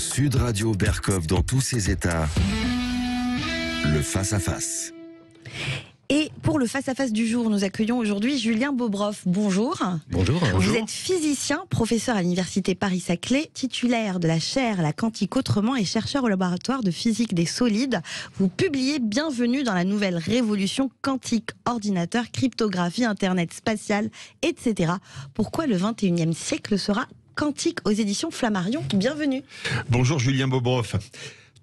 Sud Radio Berkov dans tous ses états. Le face-à-face. Et pour le face-à-face du jour, nous accueillons aujourd'hui Julien Bobroff. Bonjour. Bonjour. Vous êtes physicien, professeur à l'université Paris-Saclay, titulaire de la chaire La quantique autrement et chercheur au laboratoire de physique des solides. Vous publiez Bienvenue dans la nouvelle révolution quantique, ordinateur, cryptographie, internet spatial, etc. Pourquoi le 21e siècle sera quantique aux éditions Flammarion? Bienvenue. Bonjour Julien Bobroff.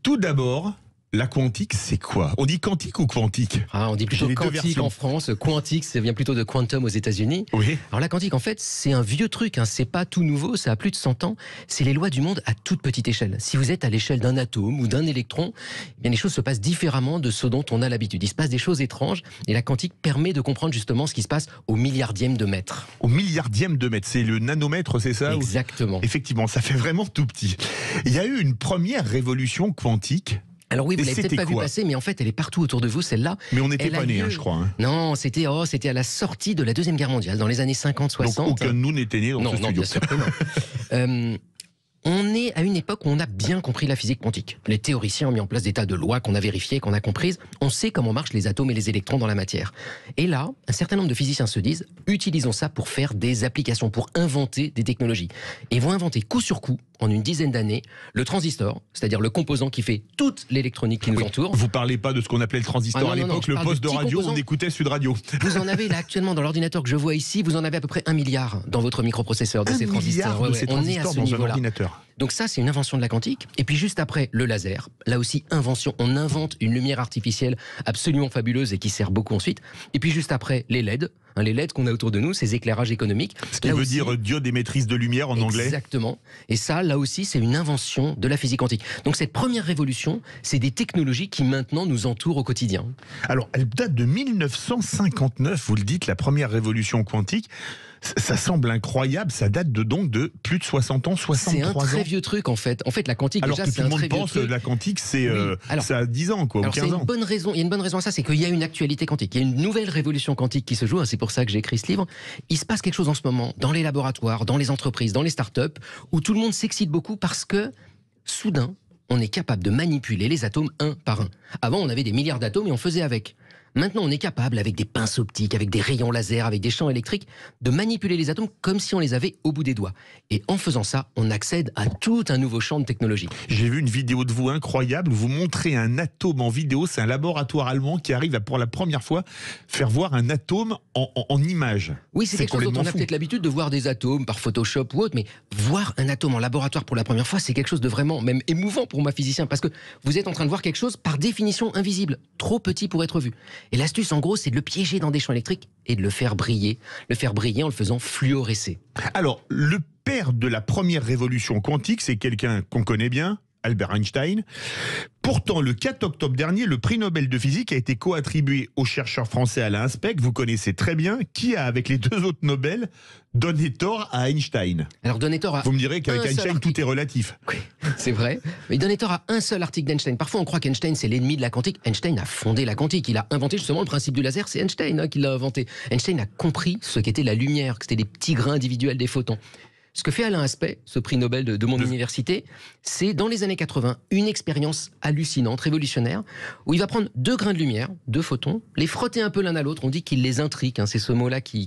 Tout d'abord, la quantique, c'est quoi? On dit quantique ou quantique? On dit plutôt quantique en France. Quantique, ça vient plutôt de quantum aux États-Unis. Oui. Alors la quantique, en fait, c'est un vieux truc. C'est pas tout nouveau. Ça a plus de 100 ans. C'est les lois du monde à toute petite échelle. Si vous êtes à l'échelle d'un atome ou d'un électron, eh bien les choses se passent différemment de ce dont on a l'habitude. Il se passe des choses étranges. Et la quantique permet de comprendre justement ce qui se passe au milliardième de mètre. Au milliardième de mètre, c'est le nanomètre, c'est ça? Exactement. Effectivement, ça fait vraiment tout petit. Il y a eu une première révolution quantique. Alors oui, vous l'avez peut-être pas vu passer, mais en fait, elle est partout autour de vous, celle-là. Mais on n'était pas nés, je crois. Non, c'était à la sortie de la Deuxième Guerre mondiale, dans les années 50-60. Donc aucun de nous n'était né dans ce studio. Non, bien sûr que non. On est à une époque où on a bien compris la physique quantique. Les théoriciens ont mis en place des tas de lois qu'on a vérifiées, qu'on a comprises. On sait comment marchent les atomes et les électrons dans la matière. Et là, un certain nombre de physiciens se disent, utilisons ça pour faire des applications, pour inventer des technologies. Et ils vont inventer coup sur coup, en une dizaine d'années, le transistor, c'est-à-dire le composant qui fait toute l'électronique qui nous entoure. Vous parlez pas de ce qu'on appelait le transistor à l'époque, le poste de radio, on écoutait Sud Radio. Vous en avez là actuellement dans l'ordinateur que je vois ici, vous en avez à peu près 1 milliard dans votre microprocesseur de ces transistors. On est à ce niveau-là. Donc ça, c'est une invention de la quantique. Et puis juste après, le laser. Là aussi, invention. On invente une lumière artificielle absolument fabuleuse et qui sert beaucoup ensuite. Et puis juste après, les LED. Les LED qu'on a autour de nous, ces éclairages économiques. Ce qui veut dire diode émettrice de lumière en anglais. Exactement. Et ça, là aussi, c'est une invention de la physique quantique. Donc cette première révolution, c'est des technologies qui maintenant nous entourent au quotidien. Alors, elle date de 1959, vous le dites, la première révolution quantique. Ça semble incroyable, ça date donc de plus de 60 ans, 63 ans. C'est un très vieux truc en fait. En fait, la quantique, alors déjà, que tout le monde pense que la quantique, c'est ça a 10 ans, quoi, ou 15 ans. Il y a une bonne raison à ça, c'est qu'il y a une actualité quantique. Il y a une nouvelle révolution quantique qui se joue, c'est pour ça que j'ai écrit ce livre. Il se passe quelque chose en ce moment, dans les laboratoires, dans les entreprises, dans les startups, où tout le monde s'excite beaucoup parce que, soudain, on est capable de manipuler les atomes un par un. Avant, on avait des milliards d'atomes et on faisait avec. Maintenant, on est capable, avec des pinces optiques, avec des rayons laser, avec des champs électriques, de manipuler les atomes comme si on les avait au bout des doigts. Et en faisant ça, on accède à tout un nouveau champ de technologie. J'ai vu une vidéo de vous incroyable. Vous montrez un atome en vidéo. C'est un laboratoire allemand qui arrive à, pour la première fois, faire voir un atome en image. Oui, c'est quelque chose dont on a peut-être l'habitude de voir des atomes par Photoshop ou autre, mais voir un atome en laboratoire pour la première fois, c'est quelque chose de vraiment même émouvant pour moi, physicien, parce que vous êtes en train de voir quelque chose par définition invisible, trop petit pour être vu. Et l'astuce, en gros, c'est de le piéger dans des champs électriques et de le faire briller en le faisant fluorescer. Alors, le père de la première révolution quantique, c'est quelqu'un qu'on connaît bien, Albert Einstein. Pourtant, le 4 octobre dernier, le prix Nobel de physique a été co-attribué au chercheur français Alain Aspect, que vous connaissez très bien, qui a, avec les deux autres Nobel, donné tort à Einstein. Alors, donné tort à... Vous me direz qu'avec Einstein, tout est relatif. Oui, c'est vrai. Mais donné tort à un seul article d'Einstein. Parfois, on croit qu'Einstein, c'est l'ennemi de la quantique. Einstein a fondé la quantique. Il a inventé justement le principe du laser. C'est Einstein qui l'a inventé. Einstein a compris ce qu'était la lumière, que c'était des petits grains individuels des photons. Ce que fait Alain Aspect, ce prix Nobel de mon université, c'est dans les années 80, une expérience hallucinante, révolutionnaire, où il va prendre 2 grains de lumière, 2 photons, les frotter un peu l'un à l'autre, on dit qu'il les intrigue, c'est ce mot-là qui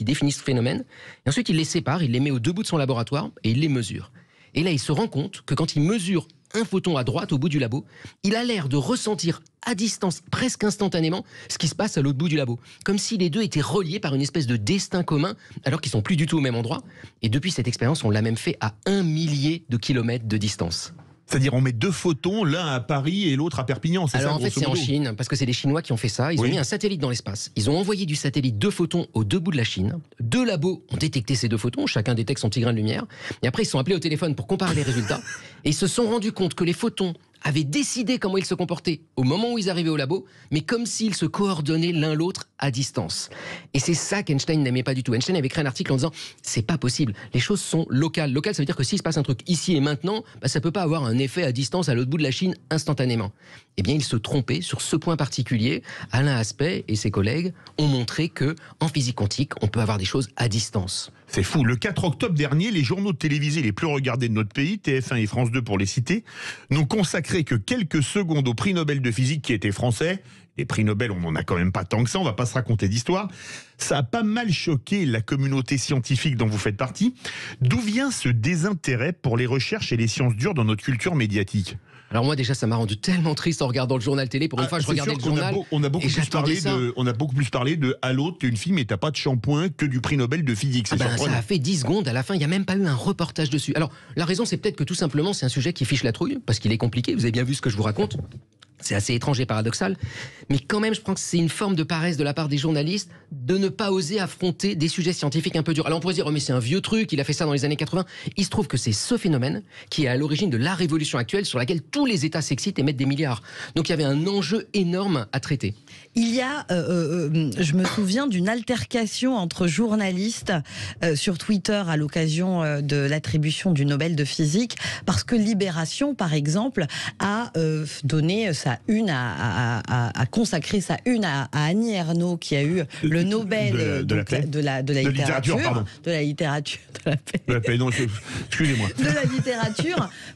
définit ce phénomène, et ensuite il les sépare, il les met aux 2 bouts de son laboratoire, et il les mesure. Et là il se rend compte que quand il mesure un photon à droite au bout du labo, il a l'air de ressentir à distance, presque instantanément, ce qui se passe à l'autre bout du labo. Comme si les deux étaient reliés par une espèce de destin commun, alors qu'ils sont plus du tout au même endroit. Et depuis cette expérience, on l'a même fait à 1 millier de kilomètres de distance. C'est-à-dire on met 2 photons, l'un à Paris et l'autre à Perpignan, c'est ça? Alors en fait c'est en Chine, parce que c'est les Chinois qui ont fait ça. Ils ont mis un satellite dans l'espace. Ils ont envoyé du satellite 2 photons aux 2 bouts de la Chine. 2 labos ont détecté ces 2 photons, chacun détecte son petit grain de lumière. Et après ils se sont appelés au téléphone pour comparer les résultats. Et ils se sont rendus compte que les photons avaient décidé comment ils se comportaient au moment où ils arrivaient au labo, mais comme s'ils se coordonnaient l'un l'autre à distance. Et c'est ça qu'Einstein n'aimait pas du tout. Einstein avait écrit un article en disant « c'est pas possible, les choses sont locales ». Local, ça veut dire que s'il se passe un truc ici et maintenant, ça peut pas avoir un effet à distance à l'autre bout de la Chine instantanément. Eh bien, il se trompait sur ce point particulier. Alain Aspect et ses collègues ont montré que en physique quantique, on peut avoir des choses à distance. C'est fou. Le 4 octobre dernier, les journaux télévisés les plus regardés de notre pays, TF1 et France 2 pour les citer, n'ont consacré que quelques secondes au prix Nobel de physique qui était français. Les prix Nobel, on n'en a quand même pas tant que ça, on va pas se raconter d'histoire. Ça a pas mal choqué la communauté scientifique dont vous faites partie. D'où vient ce désintérêt pour les recherches et les sciences dures dans notre culture médiatique ? Alors moi déjà ça m'a rendu tellement triste en regardant le journal télé. Pour une fois je regardais le journal. On a beaucoup plus parlé de allô, t'es une fille mais t'as pas de shampoing que du prix Nobel de physique. C'est ça a fait 10 secondes à la fin, il n'y a même pas eu un reportage dessus. Alors la raison c'est peut-être que tout simplement c'est un sujet qui fiche la trouille, parce qu'il est compliqué, vous avez bien vu ce que je vous raconte. C'est assez étrange et paradoxal, mais quand même je pense que c'est une forme de paresse de la part des journalistes de ne pas oser affronter des sujets scientifiques un peu durs. Alors on pourrait dire, oh, mais c'est un vieux truc, il a fait ça dans les années 80. Il se trouve que c'est ce phénomène qui est à l'origine de la révolution actuelle sur laquelle tous les États s'excitent et mettent des milliards. Donc il y avait un enjeu énorme à traiter. Il y a, je me souviens d'une altercation entre journalistes sur Twitter à l'occasion de l'attribution du Nobel de physique, parce que Libération, par exemple, a donné sa une, a consacré sa une à Annie Ernaux, qui a eu le Nobel de la littérature, de la littérature,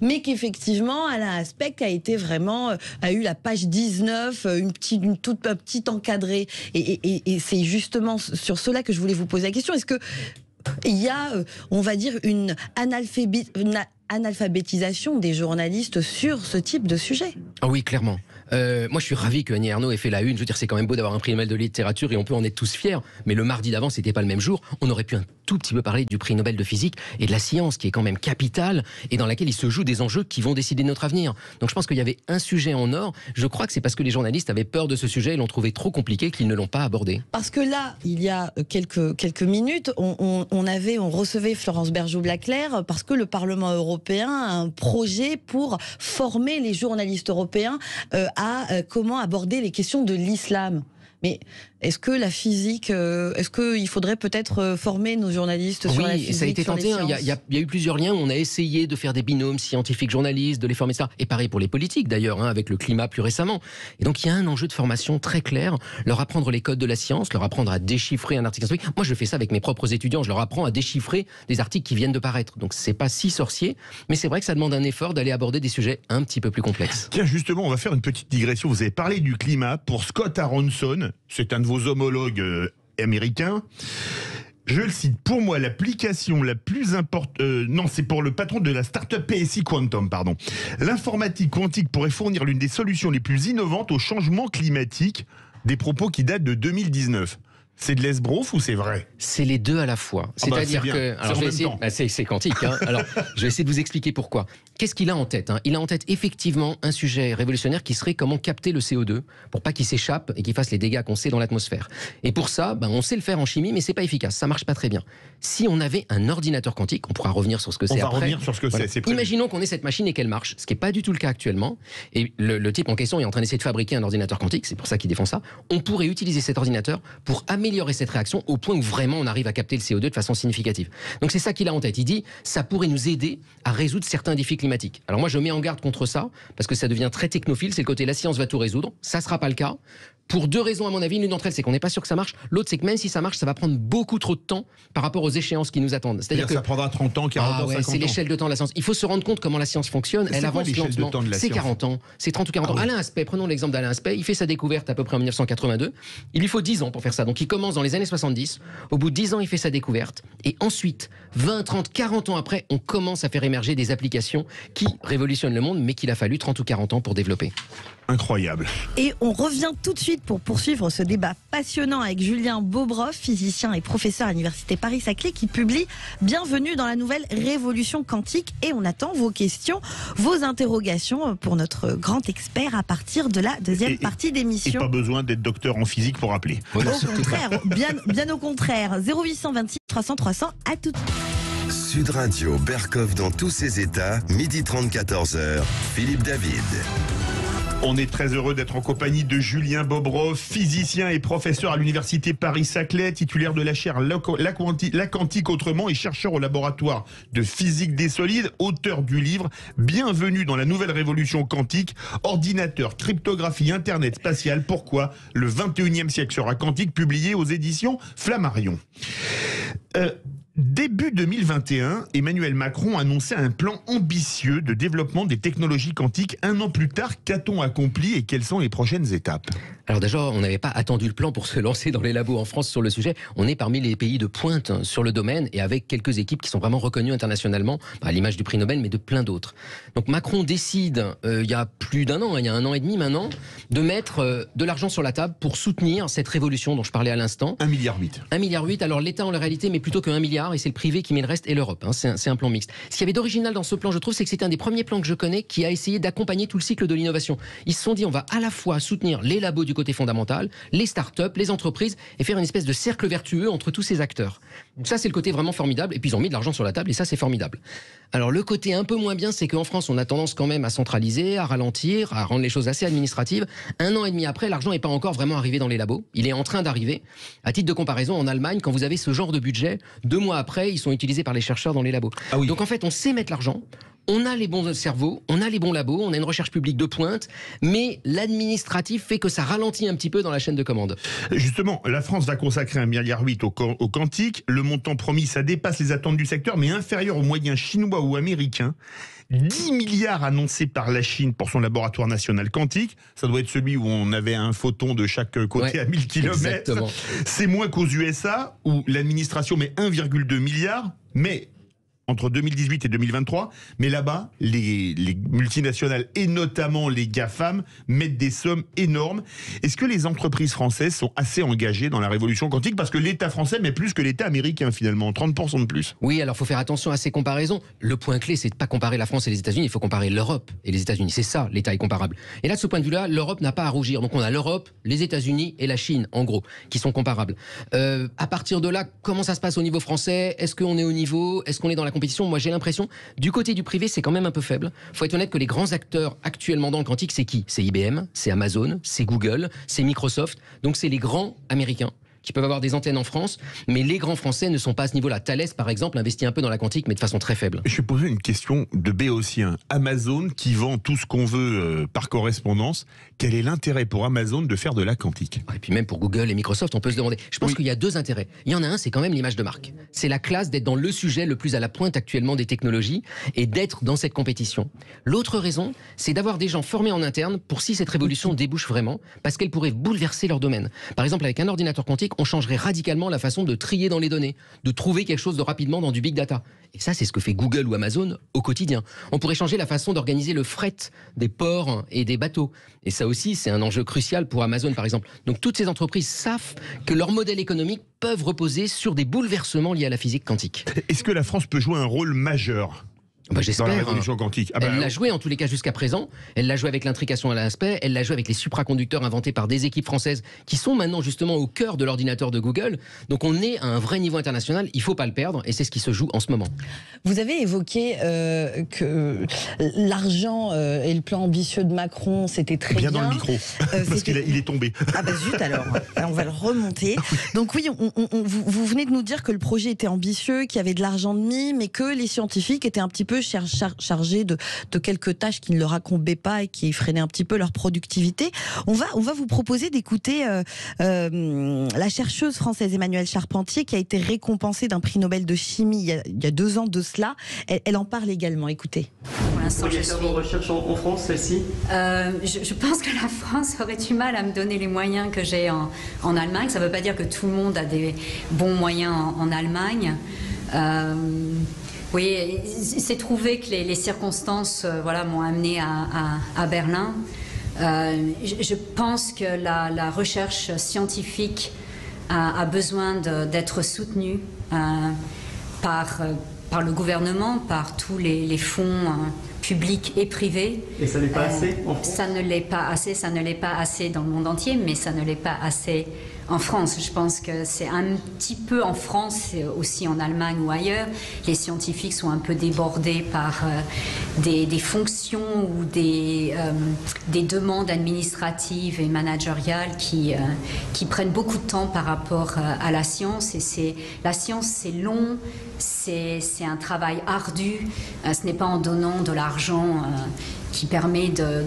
mais qu'effectivement, Alain Aspect a été vraiment, a eu la page 19, une toute petite encadrée, et c'est justement sur cela que je voulais vous poser la question. Est-ce que il y a, on va dire, une analphabétisation des journalistes sur ce type de sujet? Ah oui, clairement. Moi, je suis ravi que Annie Ernaux ait fait la une. Je veux dire, c'est quand même beau d'avoir un prix Nobel de littérature et on peut en être tous fiers. Mais le mardi d'avant, c'était pas le même jour. On aurait pu un tout petit peu parler du prix Nobel de physique et de la science, qui est quand même capitale et dans laquelle il se joue des enjeux qui vont décider de notre avenir. Donc, je pense qu'il y avait un sujet en or. Je crois que c'est parce que les journalistes avaient peur de ce sujet et l'ont trouvé trop compliqué qu'ils ne l'ont pas abordé. Parce que là, il y a quelques minutes, on recevait Florence Bergeau-Blaclair parce que le Parlement européen a un projet pour former les journalistes européens à comment aborder les questions de l'islam. Mais est-ce que la physique, est-ce qu'il faudrait peut-être former nos journalistes sur la physique? Oui, ça a été tenté. Il y a eu plusieurs liens où on a essayé de faire des binômes scientifiques journalistes, de les former ça. Et pareil pour les politiques d'ailleurs, avec le climat plus récemment. Et donc il y a un enjeu de formation très clair, leur apprendre les codes de la science, leur apprendre à déchiffrer un article scientifique. Moi je fais ça avec mes propres étudiants, je leur apprends à déchiffrer des articles qui viennent de paraître. Donc c'est pas si sorcier, mais c'est vrai que ça demande un effort d'aller aborder des sujets un petit peu plus complexes. Tiens, justement, on va faire une petite digression. Vous avez parlé du climat pour Scott Aronson, c'est un de vos homologues américains. Je le cite, pour moi, l'application la plus importante... non, c'est pour le patron de la start-up PSI Quantum, pardon. L'informatique quantique pourrait fournir l'une des solutions les plus innovantes au changement climatique, des propos qui datent de 2019. C'est de l'esbrouf ou c'est vrai? C'est les deux à la fois. C'est-à-dire que... Alors, c'est quantique. Alors, je vais essayer de vous expliquer pourquoi. Qu'est-ce qu'il a en tête? Il a en tête effectivement un sujet révolutionnaire qui serait comment capter le CO2 pour pas qu'il s'échappe et qu'il fasse les dégâts qu'on sait dans l'atmosphère. Et pour ça, on sait le faire en chimie, mais c'est pas efficace. Ça marche pas très bien. Si on avait un ordinateur quantique, on pourra revenir sur ce que c'est après. On va revenir sur ce que c'est prévu. Imaginons qu'on ait cette machine et qu'elle marche, ce qui n'est pas du tout le cas actuellement. Et le type en question est en train d'essayer de fabriquer un ordinateur quantique, c'est pour ça qu'il défend ça. On pourrait utiliser cet ordinateur pour améliorer cette réaction au point où vraiment on arrive à capter le CO2 de façon significative. Donc c'est ça qu'il a en tête. Il dit, ça pourrait nous aider à résoudre certains défis climatiques. Alors moi je mets en garde contre ça, parce que ça devient très technophile, c'est le côté la science va tout résoudre, ça sera pas le cas. Pour deux raisons à mon avis, l'une d'entre elles c'est qu'on n'est pas sûr que ça marche, l'autre c'est que même si ça marche, ça va prendre beaucoup trop de temps par rapport aux échéances qui nous attendent. C'est-à-dire que ça prendra 30 ans, 40 ans, 50 ans. C'est l'échelle de temps de la science. Il faut se rendre compte comment la science fonctionne, elle avance lentement. C'est 40 ans, c'est 30 ou 40 ans. Alain Aspect, prenons l'exemple d'Alain Aspect, il fait sa découverte à peu près en 1982, il lui faut 10 ans pour faire ça, donc il commence dans les années 70, au bout de 10 ans il fait sa découverte, et ensuite, 20, 30, 40 ans après, on commence à faire émerger des applications qui révolutionnent le monde, mais qu'il a fallu 30 ou 40 ans pour développer. Incroyable. Et on revient tout de suite pour poursuivre ce débat passionnant avec Julien Bobroff, physicien et professeur à l'Université Paris-Saclay, qui publie Bienvenue dans la nouvelle révolution quantique. Et on attend vos questions, vos interrogations pour notre grand expert à partir de la deuxième partie d'émission. Et pas besoin d'être docteur en physique pour appeler. Au contraire, bien au contraire. 0826 300 300, à tout de suite. Sud Radio, Berkov dans tous ses états, 12h30, 14h, Philippe David. On est très heureux d'être en compagnie de Julien Bobroff, physicien et professeur à l'Université Paris-Saclay, titulaire de la chaire La quantique autrement et chercheur au laboratoire de physique des solides, auteur du livre Bienvenue dans la nouvelle révolution quantique, ordinateur, cryptographie, internet spatial, pourquoi le 21e siècle sera quantique, publié aux éditions Flammarion. Début 2021, Emmanuel Macron annonçait un plan ambitieux de développement des technologies quantiques. Un an plus tard, qu'a-t-on accompli et quelles sont les prochaines étapes ? Alors déjà, on n'avait pas attendu le plan pour se lancer dans les labos en France sur le sujet. On est parmi les pays de pointe sur le domaine et avec quelques équipes qui sont vraiment reconnues internationalement, à l'image du prix Nobel, mais de plein d'autres. Donc Macron décide, il y a plus d'un an, il y a un an et demi maintenant, de mettre de l'argent sur la table pour soutenir cette révolution dont je parlais à l'instant. 1,8 milliard. 1,8 milliard. Alors l'État en la réalité met plutôt que 1 milliard et c'est le privé qui met le reste et l'Europe. C'est un plan mixte. Ce qu'il y avait d'original dans ce plan, je trouve, c'est que c'était un des premiers plans que je connais qui a essayé d'accompagner tout le cycle de l'innovation. Ils se sont dit, on va à la fois soutenir les labos du côté fondamental, les startups, les entreprises et faire une espèce de cercle vertueux entre tous ces acteurs. Donc ça, c'est le côté vraiment formidable. Et puis ils ont mis de l'argent sur la table et ça, c'est formidable. Alors le côté un peu moins bien, c'est qu'en France, on a tendance quand même à centraliser, à ralentir, à rendre les choses assez administratives. Un an et demi après, l'argent n'est pas encore vraiment arrivé dans les labos. Il est en train d'arriver. À titre de comparaison, en Allemagne, quand vous avez ce genre de budget, 2 mois après, ils sont utilisés par les chercheurs dans les labos. Ah oui. Donc en fait, on sait mettre l'argent. On a les bons cerveaux, on a les bons labos, on a une recherche publique de pointe, mais l'administratif fait que ça ralentit un petit peu dans la chaîne de commande. Justement, la France va consacrer 1,8 milliard au quantique. Le montant promis, ça dépasse les attentes du secteur, mais inférieur aux moyens chinois ou américains. 10 milliards annoncés par la Chine pour son laboratoire national quantique. Ça doit être celui où on avait un photon de chaque côté à 1000 km. Exactement. C'est moins qu'aux USA, où l'administration met 1,2 milliard, mais entre 2018 et 2023, mais là-bas, les multinationales et notamment les GAFAM mettent des sommes énormes. Est-ce que les entreprises françaises sont assez engagées dans la révolution quantique ? Parce que l'État français met plus que l'État américain finalement, 30% de plus. Oui, alors il faut faire attention à ces comparaisons. Le point clé, c'est de ne pas comparer la France et les États-Unis, il faut comparer l'Europe et les États-Unis. C'est ça, l'État est comparable. Et là, de ce point de vue-là, l'Europe n'a pas à rougir. Donc on a l'Europe, les États-Unis et la Chine, en gros, qui sont comparables. À partir de là, comment ça se passe au niveau français ? Est-ce qu'on est au niveau ? Est-ce qu'on est dans la compétition ? Moi, j'ai l'impression, du côté du privé, c'est quand même un peu faible. Il faut être honnête que les grands acteurs actuellement dans le quantique, c'est qui ? C'est IBM, c'est Amazon, c'est Google, c'est Microsoft. Donc, c'est les grands américains qui peuvent avoir des antennes en France, mais les grands français ne sont pas à ce niveau-là. Thales, par exemple, investit un peu dans la quantique, mais de façon très faible. Je vais poser une question de béotien. Amazon, qui vend tout ce qu'on veut par correspondance, quel est l'intérêt pour Amazon de faire de la quantique ? Et puis même pour Google et Microsoft, on peut se demander. Je pense qu'il y a 2 intérêts. Il y en a un, c'est quand même l'image de marque. C'est la classe d'être dans le sujet le plus à la pointe actuellement des technologies et d'être dans cette compétition. L'autre raison, c'est d'avoir des gens formés en interne pour si cette révolution débouche vraiment, parce qu'elle pourrait bouleverser leur domaine. Par exemple, avec un ordinateur quantique, on changerait radicalement la façon de trier dans les données, de trouver quelque chose de rapidement dans du big data. Et ça, c'est ce que fait Google ou Amazon au quotidien. On pourrait changer la façon d'organiser le fret des ports et des bateaux. Et ça aussi, c'est un enjeu crucial pour Amazon, par exemple. Donc toutes ces entreprises savent que leurs modèles économiques peuvent reposer sur des bouleversements liés à la physique quantique. Est-ce que la France peut jouer un rôle majeur ? J'espère. Dans la révolution quantique. Elle l'a joué en tous les cas jusqu'à présent. Elle l'a joué avec l'intrication à l'aspect. Elle l'a joué avec les supraconducteurs inventés par des équipes françaises qui sont maintenant justement au cœur de l'ordinateur de Google. Donc on est à un vrai niveau international. Il ne faut pas le perdre et c'est ce qui se joue en ce moment. Vous avez évoqué que l'argent et le plan ambitieux de Macron, c'était très bien. Bien dans le micro, parce qu'il est tombé. Ah bah zut alors, on va le remonter. Donc oui, vous venez de nous dire que le projet était ambitieux, qu'il y avait de l'argent de mis, mais que les scientifiques étaient un petit peu chargés de quelques tâches qui ne leur incombaient pas et qui freinaient un petit peu leur productivité. On va vous proposer d'écouter la chercheuse française Emmanuelle Charpentier qui a été récompensée d'un prix Nobel de chimie il y a 2 ans de cela. Elle en parle également, écoutez. Pour l'instant, je suis... vos recherches en France, celle-ci je pense que la France aurait du mal à me donner les moyens que j'ai en Allemagne. Ça ne veut pas dire que tout le monde a des bons moyens en Allemagne. Oui, c'est trouvé que les circonstances m'ont amené à Berlin. Je pense que la recherche scientifique a besoin d'être soutenue par le gouvernement, par tous les fonds publics et privés. Et ça n'est pas assez en France ? Ça ne l'est pas assez, ça ne l'est pas assez dans le monde entier, mais ça ne l'est pas assez en France. Je pense que c'est un petit peu en France, aussi en Allemagne ou ailleurs. Les scientifiques sont un peu débordés par des fonctions ou des demandes administratives et managériales qui prennent beaucoup de temps par rapport à la science. Et la science, c'est long, c'est un travail ardu. Ce n'est pas en donnant de l'argent qui permet de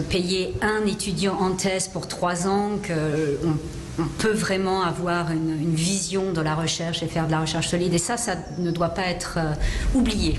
payer un étudiant en thèse pour 3 ans qu'on on peut vraiment avoir une vision de la recherche et faire de la recherche solide. Et ça ne doit pas être oublié.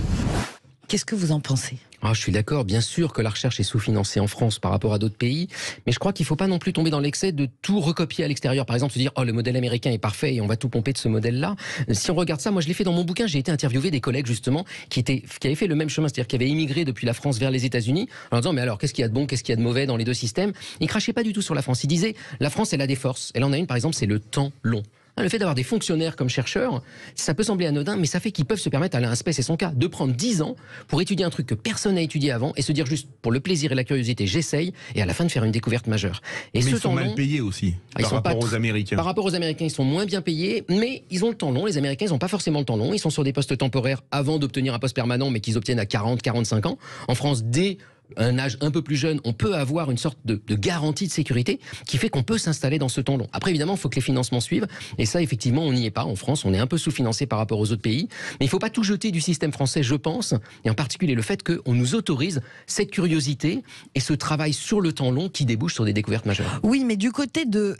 Qu'est-ce que vous en pensez ? Je suis d'accord, bien sûr que la recherche est sous-financée en France par rapport à d'autres pays, mais je crois qu'il ne faut pas non plus tomber dans l'excès de tout recopier à l'extérieur. Par exemple, se dire « Oh, le modèle américain est parfait et on va tout pomper de ce modèle-là ». Si on regarde ça, moi je l'ai fait dans mon bouquin, j'ai été interviewé des collègues justement qui avaient fait le même chemin, c'est-à-dire qui avaient immigré depuis la France vers les États-Unis, en disant « Mais alors, qu'est-ce qu'il y a de bon, qu'est-ce qu'il y a de mauvais dans les deux systèmes ?» Ils ne crachaient pas du tout sur la France, ils disaient « La France, elle a des forces. Elle en a une, par exemple, c'est le temps long. » Le fait d'avoir des fonctionnaires comme chercheurs, ça peut sembler anodin, mais ça fait qu'ils peuvent se permettre, Alain Aspect, c'est son cas, de prendre 10 ans pour étudier un truc que personne n'a étudié avant et se dire juste pour le plaisir et la curiosité, j'essaye, et à la fin de faire une découverte majeure. Et mais ils sont mal payés aussi, par rapport aux Américains. Par rapport aux Américains, ils sont moins bien payés, mais ils ont le temps long. Les Américains, ils n'ont pas forcément le temps long. Ils sont sur des postes temporaires avant d'obtenir un poste permanent, mais qu'ils obtiennent à 40, 45 ans. En France, dès un âge un peu plus jeune, on peut avoir une sorte de garantie de sécurité qui fait qu'on peut s'installer dans ce temps long. Après, évidemment, il faut que les financements suivent. Et ça, effectivement, on n'y est pas. En France, on est un peu sous-financé par rapport aux autres pays. Mais il ne faut pas tout jeter du système français, je pense. Et en particulier le fait qu'on nous autorise cette curiosité et ce travail sur le temps long qui débouche sur des découvertes majeures. Oui, mais du côté de...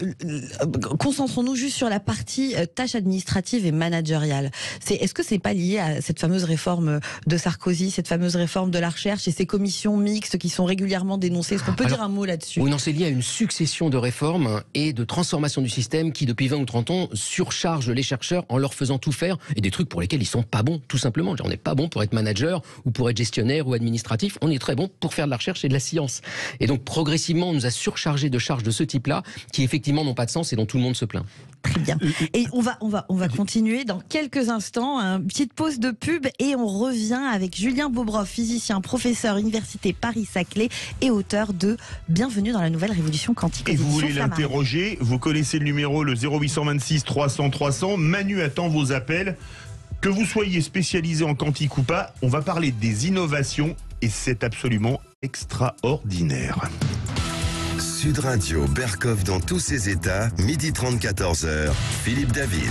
Concentrons-nous juste sur la partie tâches administratives et managériales. Est-ce que c'est pas lié à cette fameuse réforme de Sarkozy, cette fameuse réforme de la recherche et ces commissions mixtes qui sont régulièrement dénoncés? Est-ce qu'on peut dire un mot là-dessus? Oui, non, c'est lié à une succession de réformes et de transformations du système qui, depuis 20 ou 30 ans, surchargent les chercheurs en leur faisant tout faire et des trucs pour lesquels ils sont pas bons, tout simplement. On n'est pas bon pour être manager ou pour être gestionnaire ou administratif. On est très bon pour faire de la recherche et de la science. Et donc, progressivement, on nous a surchargé de charges de ce type-là qui, effectivement, n'ont pas de sens et dont tout le monde se plaint. Très bien. Et on va continuer dans quelques instants. Une petite pause de pub et on revient avec Julien Bobroff, physicien, professeur, Université Paris-Saclay et auteur de Bienvenue dans la nouvelle révolution quantique. Et vous voulez l'interroger, vous connaissez le numéro, le 0826 300 300. Manu attend vos appels. Que vous soyez spécialisé en quantique ou pas, on va parler des innovations et c'est absolument extraordinaire. Sud Radio, Berkov dans tous ses états, 12h30, 14h, Philippe David.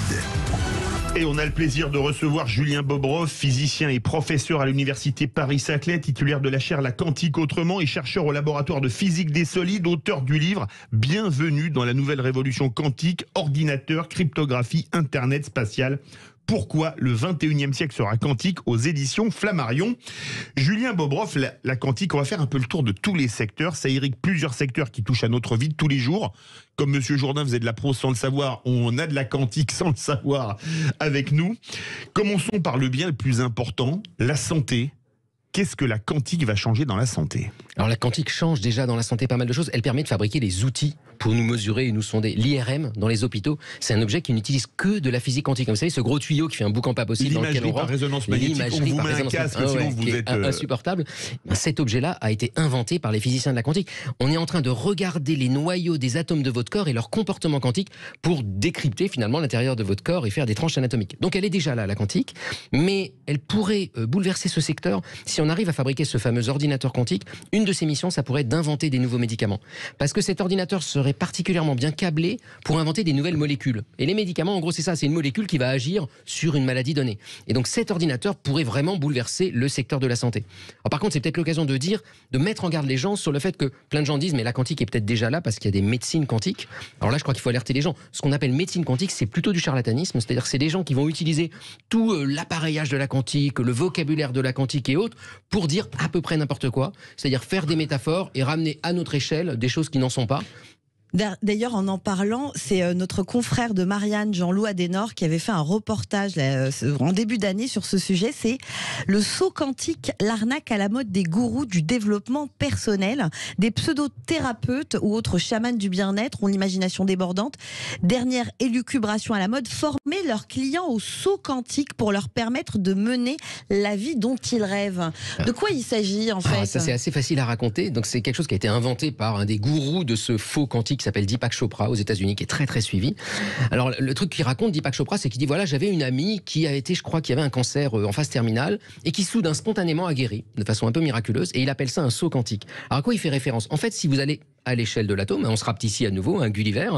Et on a le plaisir de recevoir Julien Bobroff, physicien et professeur à l'Université Paris-Saclay, titulaire de la chaire La Quantique Autrement et chercheur au laboratoire de physique des solides, auteur du livre Bienvenue dans la nouvelle révolution quantique, ordinateur, cryptographie, Internet spatial. Pourquoi le 21e siècle sera quantique aux éditions Flammarion. Julien Bobroff, la quantique, on va faire un peu le tour de tous les secteurs. Ça irrigue plusieurs secteurs qui touchent à notre vie de tous les jours. Comme Monsieur Jourdain faisait de la prose sans le savoir, on a de la quantique sans le savoir avec nous. Commençons par le bien le plus important, la santé. Qu'est-ce que la quantique va changer dans la santé? Alors la quantique change déjà dans la santé pas mal de choses. Elle permet de fabriquer des outils pour nous mesurer et nous sonder. L'IRM dans les hôpitaux, c'est un objet qui n'utilise que de la physique quantique. Comme vous savez, ce gros tuyau qui fait un boucan pas possible dans lequel on rentre. Par résonance magnétique, on vous met un casque, sinon vous êtes insupportable. Cet objet-là a été inventé par les physiciens de la quantique. On est en train de regarder les noyaux des atomes de votre corps et leur comportement quantique pour décrypter finalement l'intérieur de votre corps et faire des tranches anatomiques. Donc elle est déjà là, la quantique, mais elle pourrait bouleverser ce secteur si on arrive à fabriquer ce fameux ordinateur quantique. Une de ses missions, ça pourrait être d'inventer des nouveaux médicaments. Parce que cet ordinateur serait particulièrement bien câblé pour inventer des nouvelles molécules. Et les médicaments, en gros, c'est ça, c'est une molécule qui va agir sur une maladie donnée. Et donc cet ordinateur pourrait vraiment bouleverser le secteur de la santé. Alors, par contre, c'est peut-être l'occasion de mettre en garde les gens sur le fait que plein de gens disent mais la quantique est peut-être déjà là parce qu'il y a des médecines quantiques. Alors là, je crois qu'il faut alerter les gens. Ce qu'on appelle médecine quantique, c'est plutôt du charlatanisme, c'est-à-dire que c'est des gens qui vont utiliser tout l'appareillage de la quantique, le vocabulaire de la quantique et autres pour dire à peu près n'importe quoi, c'est-à-dire faire des métaphores et ramener à notre échelle des choses qui n'en sont pas. D'ailleurs, en parlant, c'est notre confrère de Marianne, Jean-Loup Adenor, qui avait fait un reportage en début d'année sur ce sujet. C'est le saut quantique, l'arnaque à la mode des gourous du développement personnel, des pseudo-thérapeutes ou autres chamans du bien-être ont l'imagination débordante. Dernière élucubration à la mode, former leurs clients au saut quantique pour leur permettre de mener la vie dont ils rêvent. De quoi il s'agit en fait? Ça, c'est assez facile à raconter. Donc, c'est quelque chose qui a été inventé par un des gourous de ce faux quantique qui s'appelle Deepak Chopra aux États-Unis, qui est très très suivi. Alors le truc qu'il raconte, Deepak Chopra, c'est qu'il dit voilà, j'avais une amie qui a été, je crois, qui avait un cancer en phase terminale et qui soudain spontanément a guéri de façon un peu miraculeuse, et il appelle ça un saut quantique. Alors à quoi il fait référence? En fait, si vous allez à l'échelle de l'atome. On se rapetissait à nouveau, un Gulliver.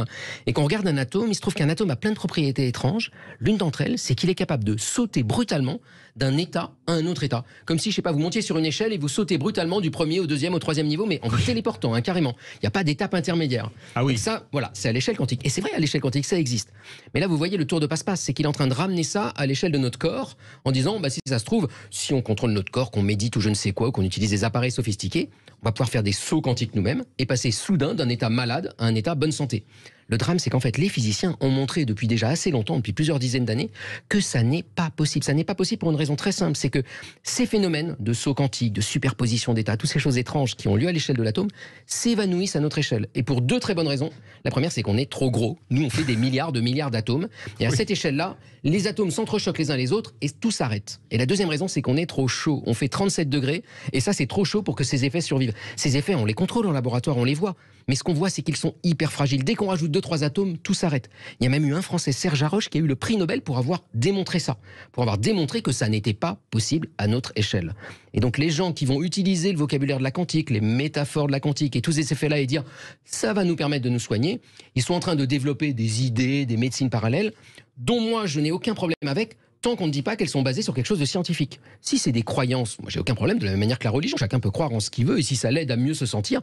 Et quand on regarde un atome, il se trouve qu'un atome a plein de propriétés étranges. L'une d'entre elles, c'est qu'il est capable de sauter brutalement d'un état à un autre état. Comme si, je sais pas, vous montiez sur une échelle et vous sautez brutalement du premier au deuxième, au troisième niveau, mais en vous téléportant, carrément. Il n'y a pas d'étape intermédiaire. Ah oui. Et ça, voilà, c'est à l'échelle quantique. Et c'est vrai, à l'échelle quantique, ça existe. Mais là, vous voyez le tour de passe-passe, c'est qu'il est en train de ramener ça à l'échelle de notre corps, en disant, si ça se trouve, si on contrôle notre corps, qu'on médite ou je ne sais quoi, ou qu'on utilise des appareils sophistiqués, on va pouvoir faire des sauts quantiques nous-mêmes et passer soudain d'un état malade à un état bonne santé. Le drame, c'est qu'en fait, les physiciens ont montré depuis déjà assez longtemps, depuis plusieurs dizaines d'années, que ça n'est pas possible. Ça n'est pas possible pour une raison très simple, c'est que ces phénomènes de sauts quantiques, de superposition d'états, toutes ces choses étranges qui ont lieu à l'échelle de l'atome, s'évanouissent à notre échelle. Et pour deux très bonnes raisons. La première, c'est qu'on est trop gros. Nous, on fait des milliards de milliards d'atomes. Et à cette échelle-là, les atomes s'entrechoquent les uns les autres et tout s'arrête. Et la deuxième raison, c'est qu'on est trop chaud. On fait 37 degrés et ça, c'est trop chaud pour que ces effets survivent. Ces effets, on les contrôle en laboratoire, on les voit. Mais ce qu'on voit, c'est qu'ils sont hyper fragiles. Dès qu'on rajoute 2-3 atomes, tout s'arrête. Il y a même eu un Français, Serge Haroche, qui a eu le prix Nobel pour avoir démontré ça. Pour avoir démontré que ça n'était pas possible à notre échelle. Et donc les gens qui vont utiliser le vocabulaire de la quantique, les métaphores de la quantique et tous ces effets-là et dire « ça va nous permettre de nous soigner », ils sont en train de développer des idées, des médecines parallèles, dont moi je n'ai aucun problème avec, tant qu'on ne dit pas qu'elles sont basées sur quelque chose de scientifique. Si c'est des croyances, moi j'ai aucun problème, de la même manière que la religion, chacun peut croire en ce qu'il veut, et si ça l'aide à mieux se sentir,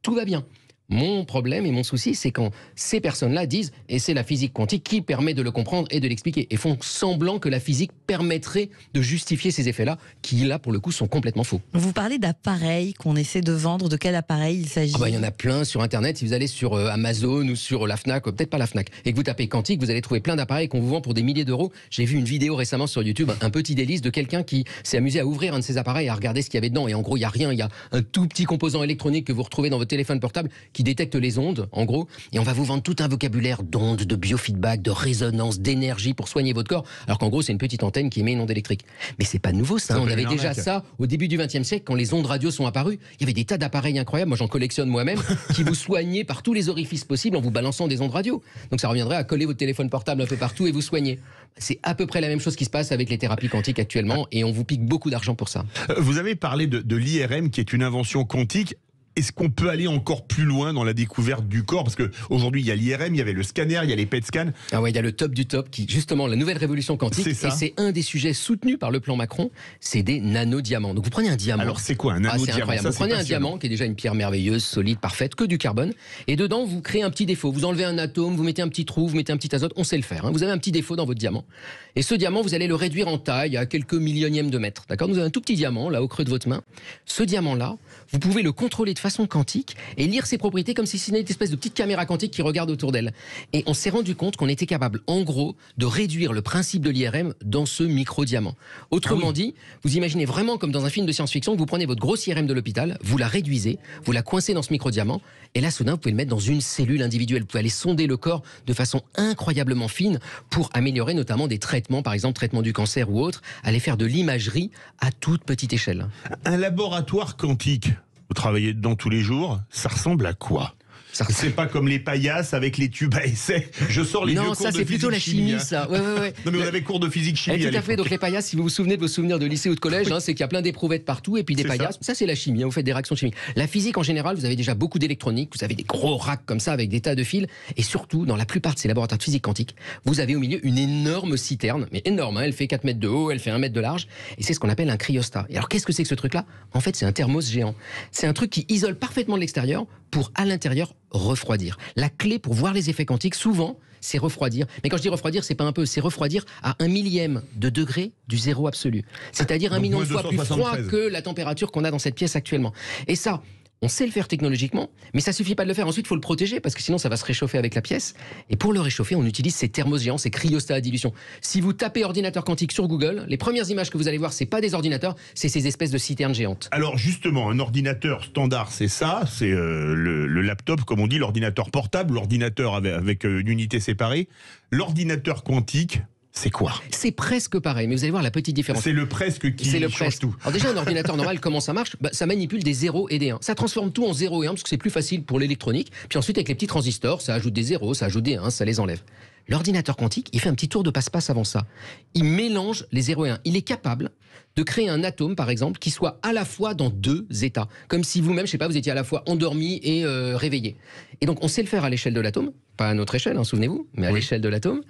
tout va bien. Mon problème et mon souci, c'est quand ces personnes-là disent, et c'est la physique quantique qui permet de le comprendre et de l'expliquer, et font semblant que la physique permettrait de justifier ces effets-là, qui là, pour le coup, sont complètement faux. Vous parlez d'appareils qu'on essaie de vendre. De quel appareil il s'agit? Il y en a plein sur Internet. Si vous allez sur Amazon ou sur la Fnac, peut-être pas la Fnac, et que vous tapez quantique, vous allez trouver plein d'appareils qu'on vous vend pour des milliers d'euros. J'ai vu une vidéo récemment sur YouTube, un petit délice de quelqu'un qui s'est amusé à ouvrir un de ces appareils et à regarder ce qu'il y avait dedans. Et en gros, il n'y a rien. Il y a un tout petit composant électronique que vous retrouvez dans votre téléphone portable qui détecte les ondes, en gros. Et on va vous vendre tout un vocabulaire d'ondes, de biofeedback, de résonance, d'énergie pour soigner votre corps. Alors qu'en gros, c'est une petite antenne qui émet une onde électrique. Mais c'est pas nouveau, ça. On avait déjà ça au début du XXe siècle, quand les ondes radio sont apparues. Il y avait des tas d'appareils incroyables. Moi, j'en collectionne moi-même, qui vous soignaient par tous les orifices possibles en vous balançant des ondes radio. Donc ça reviendrait à coller votre téléphone portable un peu partout et vous soigner. C'est à peu près la même chose qui se passe avec les thérapies quantiques actuellement, et on vous pique beaucoup d'argent pour ça. Vous avez parlé de l'IRM, qui est une invention quantique. Est-ce qu'on peut aller encore plus loin dans la découverte du corps? Parce qu'aujourd'hui, il y a l'IRM, il y avait le scanner, il y a les PET scans. Ah ouais, il y a le top du top, qui justement, la nouvelle révolution quantique, et c'est un des sujets soutenus par le plan Macron, c'est des nanodiamants. Donc vous prenez un diamant. Alors c'est quoi un nanodiamant? C'est incroyable. Vous prenez un diamant, qui est déjà une pierre merveilleuse, solide, parfaite, que du carbone, et dedans vous créez un petit défaut. Vous enlevez un atome, vous mettez un petit trou, vous mettez un petit azote, on sait le faire. Vous avez un petit défaut dans votre diamant. Et ce diamant, vous allez le réduire en taille à quelques millionièmes de mètres. D'accord? Vous avez un tout petit diamant, là, au creux de votre main. Ce diamant-là, vous pouvez le contrôler de façon quantique et lire ses propriétés comme si c'était une espèce de petite caméra quantique qui regarde autour d'elle. Et on s'est rendu compte qu'on était capable, en gros, de réduire le principe de l'IRM dans ce micro-diamant. Autrement dit, vous imaginez vraiment comme dans un film de science-fiction que vous prenez votre grosse IRM de l'hôpital, vous la réduisez, vous la coincez dans ce micro-diamant, et là, soudain, vous pouvez le mettre dans une cellule individuelle. Vous pouvez aller sonder le corps de façon incroyablement fine pour améliorer notamment des traitements, par exemple, traitement du cancer ou autre, aller faire de l'imagerie à toute petite échelle. Un laboratoire quantique, vous travaillez dedans tous les jours, ça ressemble à quoi? C'est pas comme les paillasses avec les tubes à essai. Je sors les vieux cours de physique. Non, ça c'est plutôt la chimie, ça. Ouais. Non mais on avait cours de physique chimie. Tout à fait. Donc les paillasses, si vous vous souvenez de vos souvenirs de lycée ou de collège, c'est qu'il y a plein d'éprouvettes partout et puis des paillasses. Ça c'est la chimie. Vous faites des réactions chimiques. La physique en général, vous avez déjà beaucoup d'électronique. Vous avez des gros racks comme ça avec des tas de fils. Et surtout, dans la plupart de ces laboratoires de physique quantique, vous avez au milieu une énorme citerne, mais énorme. Elle fait 4 mètres de haut, elle fait 1 mètre de large. Et c'est ce qu'on appelle un cryostat. Et alors qu'est-ce que c'est que ce truc-là? En fait, c'est un thermos géant. C'est un truc qui isole parfaitement de l'extérieur pour à l'intérieur refroidir. La clé pour voir les effets quantiques, souvent, c'est refroidir. Mais quand je dis refroidir, c'est pas un peu, c'est refroidir à 1 millième de degré du zéro absolu. C'est-à-dire 1 million de fois plus froid que la température qu'on a dans cette pièce actuellement. Et ça, on sait le faire technologiquement, mais ça suffit pas de le faire. Ensuite, il faut le protéger parce que sinon, ça va se réchauffer avec la pièce. Et pour le réchauffer, on utilise ces thermos géants, ces cryostats à dilution. Si vous tapez ordinateur quantique sur Google, les premières images que vous allez voir, c'est pas des ordinateurs, c'est ces espèces de citernes géantes. Alors justement, un ordinateur standard, c'est ça, c'est le laptop, comme on dit, l'ordinateur portable, l'ordinateur avec une unité séparée. L'ordinateur quantique, C'est quoi? C'est presque pareil, mais vous allez voir la petite différence. C'est le presque qui change tout. Alors déjà, un ordinateur normal, comment ça marche? Ça manipule des 0 et des 1. Ça transforme tout en 0 et 1 parce que c'est plus facile pour l'électronique. Puis ensuite, avec les petits transistors, ça ajoute des 0, ça ajoute des 1, ça les enlève. L'ordinateur quantique, il fait un petit tour de passe-passe avant ça. Il mélange les 0 et 1. Il est capable de créer un atome, par exemple, qui soit à la fois dans deux états. Comme si vous-même, je sais pas, vous étiez à la fois endormi et réveillé. Et donc, on sait le faire à l'échelle de l'atome. Pas à notre échelle, hein, souvenez-vous, mais à l'échelle de l'atome.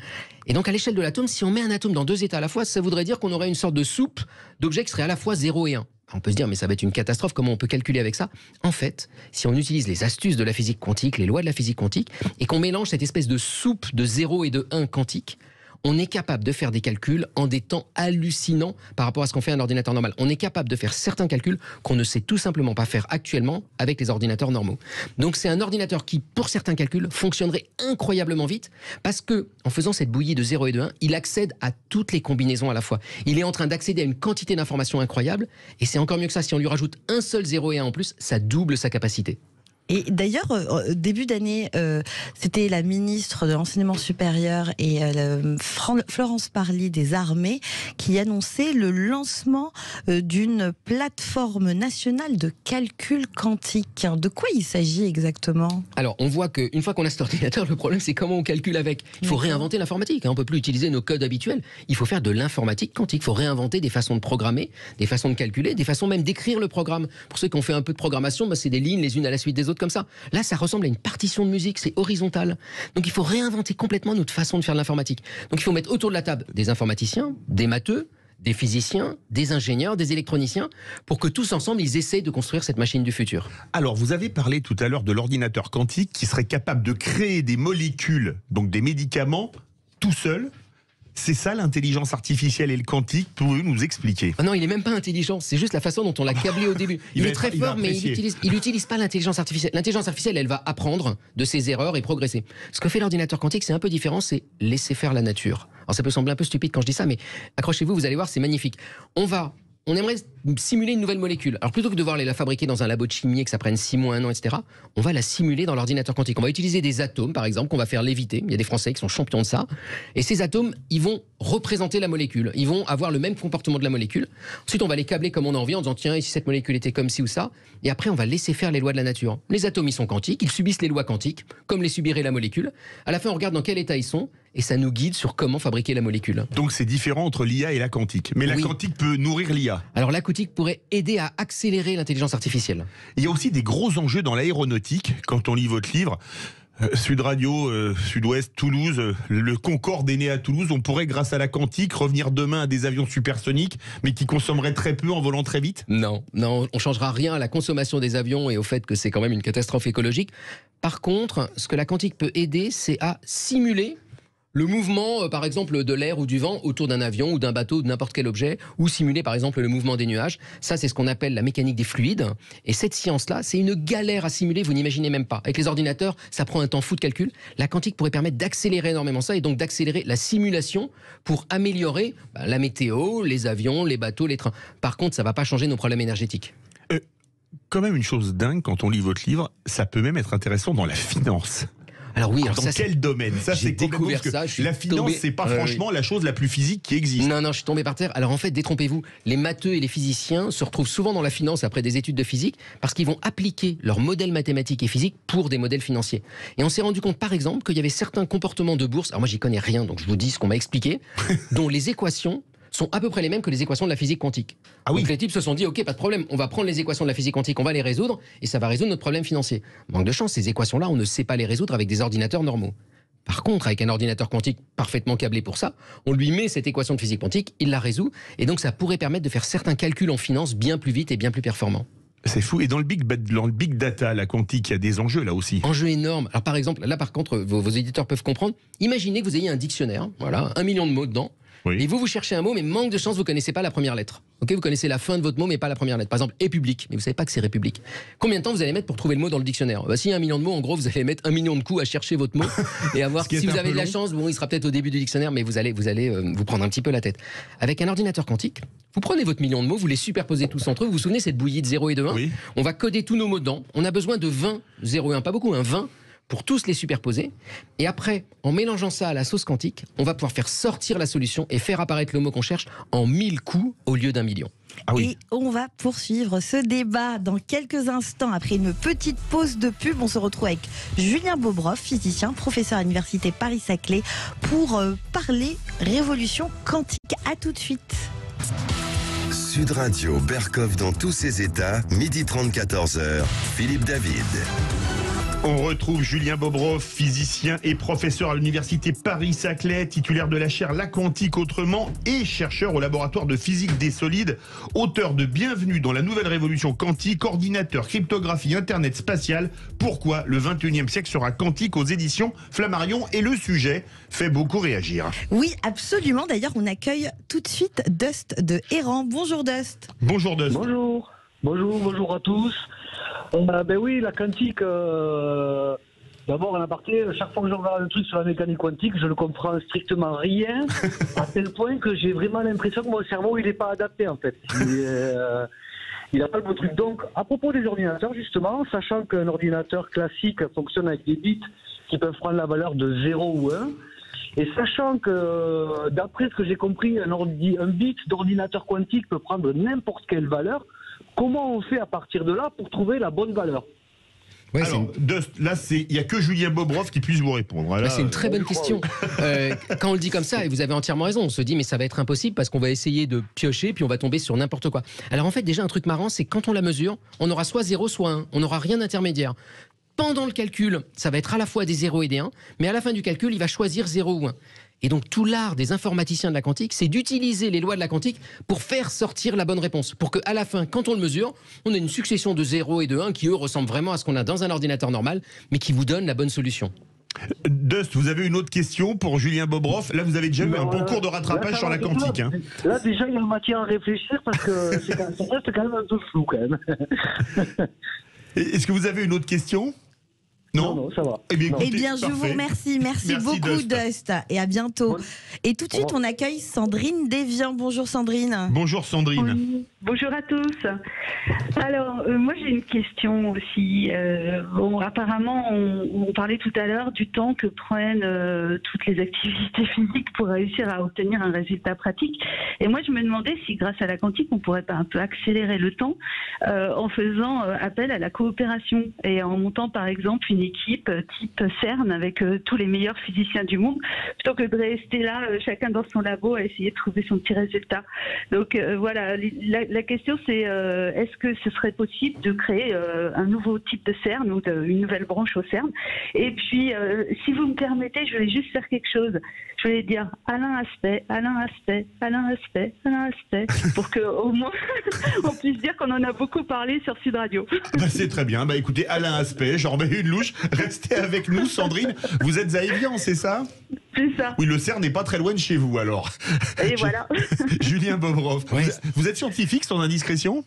Et donc, à l'échelle de l'atome, si on met un atome dans deux états à la fois, ça voudrait dire qu'on aurait une sorte de soupe d'objets qui seraient à la fois 0 et 1. On peut se dire, mais ça va être une catastrophe, comment on peut calculer avec ça? En fait, si on utilise les astuces de la physique quantique, les lois de la physique quantique, et qu'on mélange cette espèce de soupe de 0 et de 1 quantique, on est capable de faire des calculs en des temps hallucinants par rapport à ce qu'on fait à un ordinateur normal. On est capable de faire certains calculs qu'on ne sait tout simplement pas faire actuellement avec les ordinateurs normaux. Donc c'est un ordinateur qui, pour certains calculs, fonctionnerait incroyablement vite parce que, en faisant cette bouillie de 0 et de 1, il accède à toutes les combinaisons à la fois. Il est en train d'accéder à une quantité d'informations incroyable et c'est encore mieux que ça. Si on lui rajoute un seul 0 et 1 en plus, ça double sa capacité. Et d'ailleurs, début d'année, c'était la ministre de l'Enseignement supérieur et Florence Parly des Armées qui annonçait le lancement d'une plateforme nationale de calcul quantique. De quoi il s'agit exactement? Alors, on voit qu'une fois qu'on a cet ordinateur, le problème, c'est comment on calcule avec. Il faut réinventer l'informatique. On ne peut plus utiliser nos codes habituels. Il faut faire de l'informatique quantique. Il faut réinventer des façons de programmer, des façons de calculer, des façons même d'écrire le programme. Pour ceux qui ont fait un peu de programmation, c'est des lignes les unes à la suite des autres comme ça. Là, ça ressemble à une partition de musique, c'est horizontal. Donc il faut réinventer complètement notre façon de faire de l'informatique. Donc il faut mettre autour de la table des informaticiens, des matheux, des physiciens, des ingénieurs, des électroniciens, pour que tous ensemble, ils essayent de construire cette machine du futur. Alors, vous avez parlé tout à l'heure de l'ordinateur quantique qui serait capable de créer des molécules, donc des médicaments, tout seul. C'est ça l'intelligence artificielle et le quantique, pouvez-vous nous expliquer? Ah non, il n'est même pas intelligent, c'est juste la façon dont on l'a câblé au début. Il est très fort, mais il n'utilise pas l'intelligence artificielle. L'intelligence artificielle, elle va apprendre de ses erreurs et progresser. Ce que fait l'ordinateur quantique, c'est un peu différent, c'est laisser faire la nature. Alors ça peut sembler un peu stupide quand je dis ça, mais accrochez-vous, vous allez voir, c'est magnifique. On aimerait simuler une nouvelle molécule. Alors plutôt que de devoir aller la fabriquer dans un labo de chimie et que ça prenne 6 mois, 1 an, etc., on va la simuler dans l'ordinateur quantique. On va utiliser des atomes, par exemple, qu'on va faire léviter. Il y a des Français qui sont champions de ça. Et ces atomes, ils vont représenter la molécule. Ils vont avoir le même comportement de la molécule. Ensuite, on va les câbler comme on a envie en disant, tiens, et si cette molécule était comme ci ou ça? Et après, on va laisser faire les lois de la nature. Les atomes, ils sont quantiques, ils subissent les lois quantiques, comme les subirait la molécule. À la fin, on regarde dans quel état ils sont, et ça nous guide sur comment fabriquer la molécule. Donc c'est différent entre l'IA et la quantique. Mais la quantique peut nourrir l'IA. Alors la quantique pourrait aider à accélérer l'intelligence artificielle. Il y a aussi des gros enjeux dans l'aéronautique. Quand on lit votre livre, Sud Radio, Sud-Ouest, Toulouse, le Concorde est né à Toulouse. On pourrait, grâce à la quantique, revenir demain à des avions supersoniques, mais qui consommeraient très peu en volant très vite? Non, on changera rien à la consommation des avions et au fait que c'est quand même une catastrophe écologique. Par contre, ce que la quantique peut aider, c'est à simuler le mouvement, par exemple, de l'air ou du vent autour d'un avion ou d'un bateau ou de n'importe quel objet, ou simuler, par exemple, le mouvement des nuages. Ça, c'est ce qu'on appelle la mécanique des fluides. Et cette science-là, c'est une galère à simuler, vous n'imaginez même pas. Avec les ordinateurs, ça prend un temps fou de calcul. La quantique pourrait permettre d'accélérer énormément ça, et donc d'accélérer la simulation pour améliorer la météo, les avions, les bateaux, les trains. Par contre, ça ne va pas changer nos problèmes énergétiques. Quand même une chose dingue, quand on lit votre livre, ça peut même être intéressant dans la finance. Alors oui, alors dans quel domaine? Ça, j'ai découvert ça. La finance, c'est pas franchement la chose la plus physique qui existe. Non, je suis tombé par terre. Alors en fait, détrompez-vous, les matheux et les physiciens se retrouvent souvent dans la finance après des études de physique parce qu'ils vont appliquer leurs modèles mathématiques et physiques pour des modèles financiers. Et on s'est rendu compte, par exemple, qu'il y avait certains comportements de bourse. Alors moi, j'y connais rien, donc je vous dis ce qu'on m'a expliqué, dont les équations sont à peu près les mêmes que les équations de la physique quantique. Ah oui. Donc les types se sont dit, ok, pas de problème, on va prendre les équations de la physique quantique, on va les résoudre, et ça va résoudre notre problème financier. Manque de chance, ces équations-là, on ne sait pas les résoudre avec des ordinateurs normaux. Par contre, avec un ordinateur quantique parfaitement câblé pour ça, on lui met cette équation de physique quantique, il la résout, et donc ça pourrait permettre de faire certains calculs en finance bien plus vite et bien plus performants. C'est fou. Et dans le big data, la quantique, il y a des enjeux là aussi. Enjeux énormes. Alors par exemple, là par contre, vos éditeurs peuvent comprendre. Imaginez que vous ayez un dictionnaire, voilà, 1 million de mots dedans. Oui. Et vous cherchez un mot, mais manque de chance, vous ne connaissez pas la première lettre. Okay, vous connaissez la fin de votre mot, mais pas la première lettre. Par exemple, République, mais vous ne savez pas que c'est République. Combien de temps vous allez mettre pour trouver le mot dans le dictionnaire? S'il y a 1 million de mots, en gros, vous allez mettre 1 million de coups à chercher votre mot et à voir si vous avez de la chance. Bon, il sera peut-être au début du dictionnaire, mais vous allez vous prendre un petit peu la tête. Avec un ordinateur quantique, vous prenez votre million de mots, vous les superposez tous entre eux. Vous vous souvenez cette bouillie de 0 et de 1? Oui. On va coder tous nos mots dedans. On a besoin de 20, 0 et 1, pas beaucoup, 20 pour tous les superposer. Et après, en mélangeant ça à la sauce quantique, on va pouvoir faire sortir la solution et faire apparaître le mot qu'on cherche en 1000 coups au lieu d'1 million. Ah oui. Et on va poursuivre ce débat dans quelques instants. Après une petite pause de pub, on se retrouve avec Julien Bobroff, physicien, professeur à l'université Paris-Saclay, pour parler révolution quantique. À tout de suite. Sud Radio, Berkov dans tous ses états, 12h30, 14h, Philippe David. On retrouve Julien Bobroff, physicien et professeur à l'université Paris-Saclay, titulaire de la chaire La Quantique autrement et chercheur au laboratoire de physique des solides, auteur de Bienvenue dans la nouvelle révolution quantique, ordinateur, cryptographie, internet spatial. Pourquoi le 21e siècle sera quantique aux éditions Flammarion, et le sujet fait beaucoup réagir. Oui, absolument. D'ailleurs, on accueille tout de suite Dust de Héran. Bonjour Dust. Bonjour Dust. Bonjour à tous. Ben oui, la quantique, d'abord en aparté, chaque fois que je regarde un truc sur la mécanique quantique, je ne comprends strictement rien, à tel point que j'ai vraiment l'impression que mon cerveau il n'est pas adapté en fait. Il n'a pas le bon truc. Donc, à propos des ordinateurs, justement, sachant qu'un ordinateur classique fonctionne avec des bits qui peuvent prendre la valeur de 0 ou 1, et sachant que, d'après ce que j'ai compris, un bit d'ordinateur quantique peut prendre n'importe quelle valeur, comment on fait à partir de là pour trouver la bonne valeur? Ouais, Alors, là, il n'y a que Julien Bobroff qui puisse vous répondre. Là, c'est une très bonne question. Quand on le dit comme ça, et vous avez entièrement raison, on se dit mais ça va être impossible parce qu'on va essayer de piocher puis on va tomber sur n'importe quoi. Alors en fait, déjà un truc marrant, c'est que quand on la mesure, on aura soit 0, soit 1. On n'aura rien d'intermédiaire. Pendant le calcul, ça va être à la fois des 0 et des 1, mais à la fin du calcul, il va choisir 0 ou 1. Et donc tout l'art des informaticiens de la quantique, c'est d'utiliser les lois de la quantique pour faire sortir la bonne réponse. Pour qu'à la fin, quand on le mesure, on ait une succession de 0 et de 1 qui, eux, ressemblent vraiment à ce qu'on a dans un ordinateur normal, mais qui vous donne la bonne solution. Dust, vous avez une autre question pour Julien Bobroff? Là, vous avez déjà eu un bon cours de rattrapage sur la quantique. Là, déjà, il y a matière à réfléchir parce que ça reste quand même un peu flou, quand même. Est-ce que vous avez une autre question? Non, ça va. Eh bien, je vous remercie. Merci beaucoup, Dust. Et à bientôt. Et tout de suite, on accueille Sandrine Devian. Bonjour, Sandrine. Bonjour, Sandrine. Oui, bonjour à tous. Alors, moi, j'ai une question aussi. Bon, apparemment, on parlait tout à l'heure du temps que prennent toutes les activités physiques pour réussir à obtenir un résultat pratique. Et moi, je me demandais si, grâce à la quantique, on pourrait pas un peu accélérer le temps en faisant appel à la coopération et en montant, par exemple, une équipe type CERN avec tous les meilleurs physiciens du monde, plutôt que de rester là, chacun dans son labo, à essayer de trouver son petit résultat. Donc voilà, la question c'est est-ce que ce serait possible de créer un nouveau type de CERN ou une nouvelle branche au CERN? Et puis, si vous me permettez, je voulais juste faire quelque chose. Je voulais dire Alain Aspect, pour qu'au moins on puisse dire qu'on en a beaucoup parlé sur Sud Radio. C'est très bien. Écoutez, Alain Aspect, j'en remets une louche. Restez avec nous, Sandrine. Vous êtes à Évian, c'est ça? C'est ça. Oui, le CERN n'est pas très loin de chez vous, alors. Et voilà. Julien Bobroff, Ouais. vous êtes scientifique, sans indiscrétion?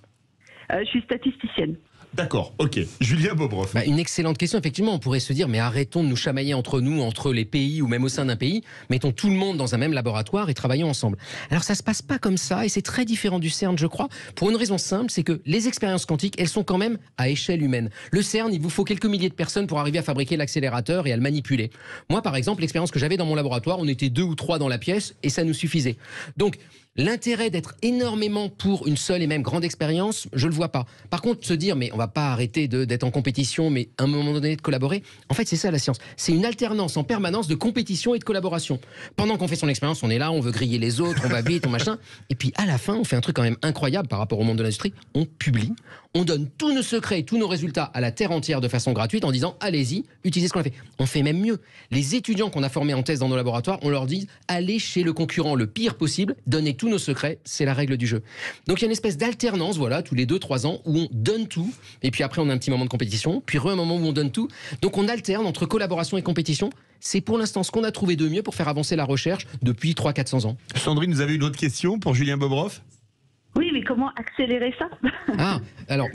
Je suis statisticienne. D'accord, ok. Julien Bobroff. Une excellente question, effectivement. On pourrait se dire, mais arrêtons de nous chamailler entre nous, entre les pays ou même au sein d'un pays. Mettons tout le monde dans un même laboratoire et travaillons ensemble. Alors ça se passe pas comme ça et c'est très différent du CERN, je crois, pour une raison simple, c'est que les expériences quantiques, elles sont quand même à échelle humaine. Le CERN, il vous faut quelques milliers de personnes pour arriver à fabriquer l'accélérateur et à le manipuler. Moi, par exemple, l'expérience que j'avais dans mon laboratoire, on était 2 ou 3 dans la pièce et ça nous suffisait. Donc, l'intérêt d'être énormément pour une seule et même grande expérience, je le vois pas. Par contre, se dire, mais on va pas arrêter d'être en compétition, mais à un moment donné de collaborer, en fait, c'est ça la science. C'est une alternance en permanence de compétition et de collaboration. Pendant qu'on fait son expérience, on est là, on veut griller les autres, on va vite, on machin. Et puis, à la fin, on fait un truc quand même incroyable par rapport au monde de l'industrie. On publie, on donne tous nos secrets, tous nos résultats à la terre entière de façon gratuite en disant, allez-y, utilisez ce qu'on a fait. On fait même mieux. Les étudiants qu'on a formés en thèse dans nos laboratoires, on leur dit, allez chez le concurrent le pire possible, donnez tous nos secrets, c'est la règle du jeu. Donc il y a une espèce d'alternance, voilà, tous les 2-3 ans, où on donne tout, et puis après on a un petit moment de compétition, puis un moment où on donne tout. Donc on alterne entre collaboration et compétition. C'est pour l'instant ce qu'on a trouvé de mieux pour faire avancer la recherche depuis 300-400 ans. Sandrine, vous avez une autre question pour Julien Bobroff? Oui, mais comment accélérer ça? Ah, alors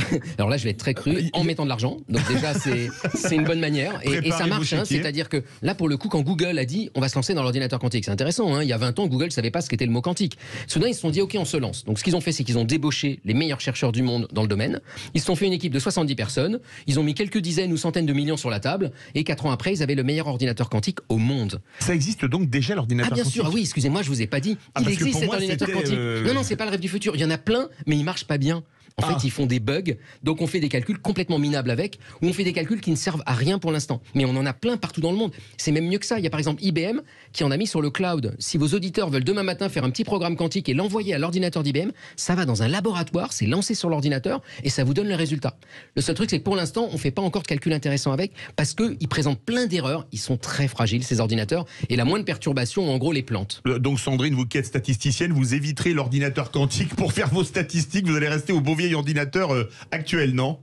là, je vais être très cru, en mettant de l'argent. Donc déjà, c'est une bonne manière. Et ça marche, hein, c'est-à-dire que là, pour le coup, quand Google a dit on va se lancer dans l'ordinateur quantique, c'est intéressant. Hein, il y a 20 ans, Google ne savait pas ce qu'était le mot quantique. Soudain, ils se sont dit ok, on se lance. Donc ce qu'ils ont fait, c'est qu'ils ont débauché les meilleurs chercheurs du monde dans le domaine. Ils se sont fait une équipe de 70 personnes. Ils ont mis quelques dizaines ou centaines de millions sur la table. Et 4 ans après, ils avaient le meilleur ordinateur quantique au monde. Ça existe donc déjà l'ordinateur quantique? Ah bien sûr, ah oui, excusez-moi, je vous ai pas dit. Il existe cet ordinateur quantique. Non, c'est pas le rêve du futur. Il y en a plein, mais ils marchent pas bien. En fait, ils font des bugs, donc on fait des calculs complètement minables avec, ou on fait des calculs qui ne servent à rien pour l'instant. Mais on en a plein partout dans le monde. C'est même mieux que ça. Il y a par exemple IBM qui en a mis sur le cloud. Si vos auditeurs veulent demain matin faire un petit programme quantique et l'envoyer à l'ordinateur d'IBM, ça va dans un laboratoire, c'est lancé sur l'ordinateur et ça vous donne le résultat. Le seul truc, c'est que pour l'instant, on ne fait pas encore de calcul intéressant avec parce qu'ils présentent plein d'erreurs. Ils sont très fragiles, ces ordinateurs, et la moindre perturbation, en gros, les plante. Donc Sandrine, vous qui êtes statisticienne, vous éviterez l'ordinateur quantique pour faire vos statistiques. Vous allez rester au beau vieil ordinateur actuel, non?